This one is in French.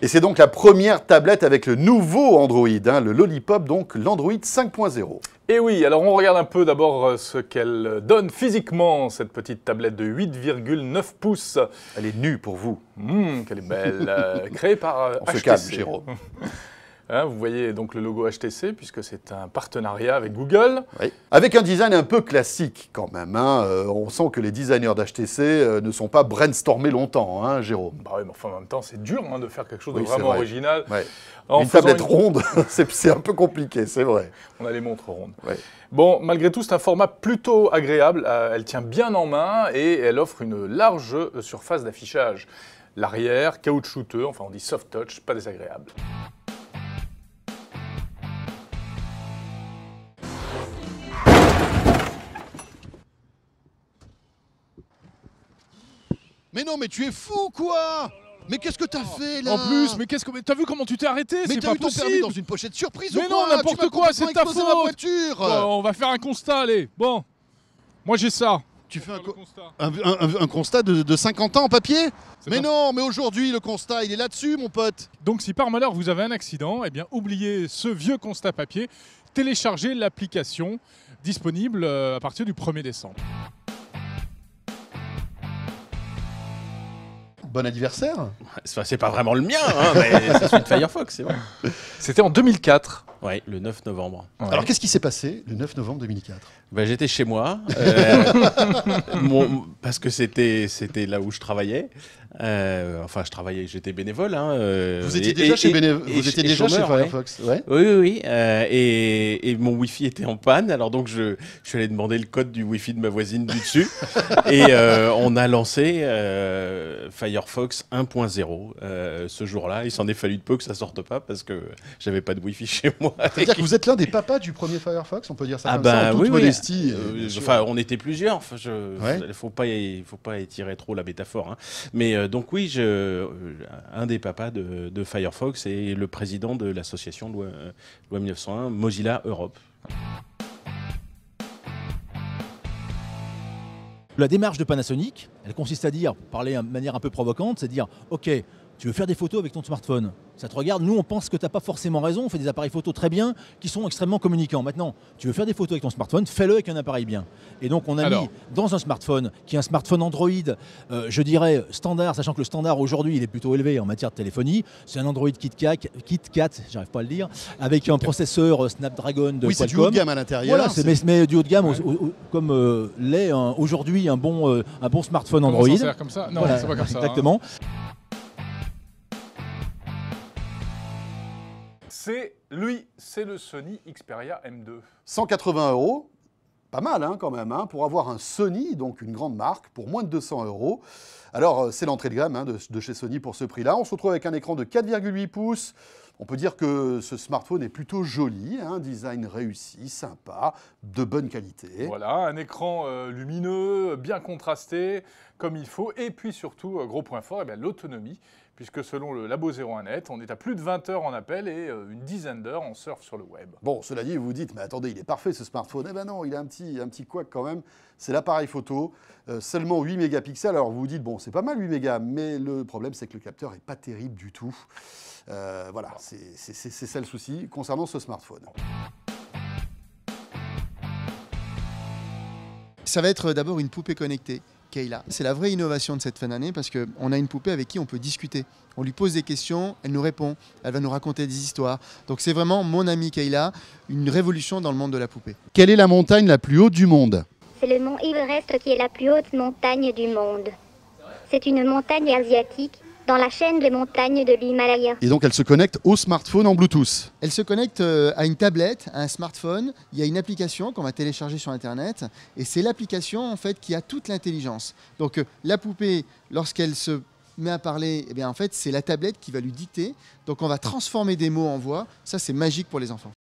Et c'est donc la première tablette avec le nouveau Android, hein, le Lollipop, donc l'Android 5.0. Et oui, alors on regarde un peu d'abord ce qu'elle donne physiquement, cette petite tablette de 8,9 pouces. Elle est nue pour vous. Qu'elle est belle, créée par On HTC. se calme, Jérôme. Hein, vous voyez donc le logo HTC, puisque c'est un partenariat avec Google. Oui. Avec un design un peu classique quand même. Hein. On sent que les designers d'HTC ne sont pas brainstormés longtemps, hein, Jérôme. Bah oui, mais enfin, en même temps, c'est dur de faire quelque chose de Oui, vraiment original. Ouais. En une tablette ronde, c'est un peu compliqué, c'est vrai. On a les montres rondes. Ouais. Bon, malgré tout, c'est un format plutôt agréable. Elle tient bien en main et elle offre une large surface d'affichage. L'arrière, caoutchouteux, enfin on dit soft touch, pas désagréable. Mais non, mais tu es fou, quoi! Mais qu'est-ce que t'as fait, là? En plus, mais qu'est-ce que... T'as vu comment tu t'es arrêté? C'est pas ton permis possible! dans une pochette surprise Mais ou non, quoi? n'importe quoi, c'est ta faute! Ma voiture. Bon, on va faire un constat, allez. Bon, moi j'ai ça. Tu fais constat. un constat de 50 ans en papier? Mais pas... non, mais aujourd'hui, le constat, il est là-dessus, mon pote! Donc si par malheur vous avez un accident, eh bien oubliez ce vieux constat papier, téléchargez l'application disponible à partir du 1er décembre. Bon anniversaire. C'est pas vraiment le mien, hein, mais c'est celui de Firefox, c'est vrai. C'était en 2004. Ouais, le 9 novembre. Ouais. Alors qu'est-ce qui s'est passé le 9 novembre 2004? Bah, j'étais chez moi, parce que c'était là où je travaillais. Enfin, je travaillais, j'étais bénévole. Hein, vous étiez déjà chez Firefox, ouais. Oui. Et mon Wi-Fi était en panne, alors donc je suis allé demander le code du Wi-Fi de ma voisine du dessus. Et on a lancé Firefox 1.0 ce jour-là. Il s'en est fallu de peu que ça sorte pas, parce que j'avais pas de Wi-Fi chez moi. C'est-à-dire que vous êtes l'un des papas du premier Firefox, on peut dire ça comme ça, en toute modestie. Enfin, on était plusieurs. Enfin, faut pas étirer trop la métaphore. Hein. Mais donc oui, un des papas de Firefox et le président de l'association Loi 1901, Mozilla Europe. La démarche de Panasonic, elle consiste à parler de manière un peu provocante, c'est de dire « Ok, tu veux faire des photos avec ton smartphone, ça te regarde, nous on pense que tu n'as pas forcément raison, on fait des appareils photo très bien, qui sont extrêmement communicants. Maintenant, tu veux faire des photos avec ton smartphone, fais-le avec un appareil bien. » Et donc on a mis dans un smartphone, qui est un smartphone Android, je dirais standard, sachant que le standard aujourd'hui il est plutôt élevé en matière de téléphonie, c'est un Android KitKat, j'arrive pas à le dire, avec un processeur Snapdragon de Qualcomm. Oui, c'est du haut de gamme à l'intérieur. Voilà, mais du haut de gamme, comme l'est aujourd'hui un bon smartphone Android. Comment s'en sert comme ça? Non, voilà, c'est pas comme ça. Exactement. Hein. C'est le Sony Xperia M2. 180 €, pas mal hein, quand même, hein, pour avoir un Sony, donc une grande marque, pour moins de 200 €. Alors c'est l'entrée de gamme hein, de chez Sony pour ce prix-là. On se retrouve avec un écran de 4,8 pouces. On peut dire que ce smartphone est plutôt joli, hein, design réussi, sympa, de bonne qualité. Voilà, un écran lumineux, bien contrasté, comme il faut. Et puis surtout, gros point fort, l'autonomie. Puisque selon le Labo 01net, on est à plus de 20 heures en appel et une dizaine d'heures en surf sur le web. Bon, cela dit, vous vous dites, mais attendez, il est parfait ce smartphone. Eh ben non, il a un petit couac quand même. C'est l'appareil photo, seulement 8 mégapixels. Alors vous vous dites, bon, c'est pas mal 8 mégas, mais le problème, c'est que le capteur n'est pas terrible du tout. Voilà, c'est ça le souci concernant ce smartphone. Ça va être d'abord une poupée connectée. Kayla. C'est la vraie innovation de cette fin d'année parce qu'on a une poupée avec qui on peut discuter. On lui pose des questions, elle nous répond, elle va nous raconter des histoires. Donc c'est vraiment mon amie Kayla, une révolution dans le monde de la poupée. Quelle est la montagne la plus haute du monde? C'est le mont Everest qui est la plus haute montagne du monde. C'est une montagne asiatique dans la chaîne de montagnes de l'Himalaya. Et donc elle se connecte au smartphone en Bluetooth. Elle se connecte à une tablette, à un smartphone. Il y a une application qu'on va télécharger sur Internet. Et c'est l'application en fait qui a toute l'intelligence. Donc la poupée, lorsqu'elle se met à parler, eh bien, en fait, c'est la tablette qui va lui dicter. Donc on va transformer des mots en voix. Ça, c'est magique pour les enfants.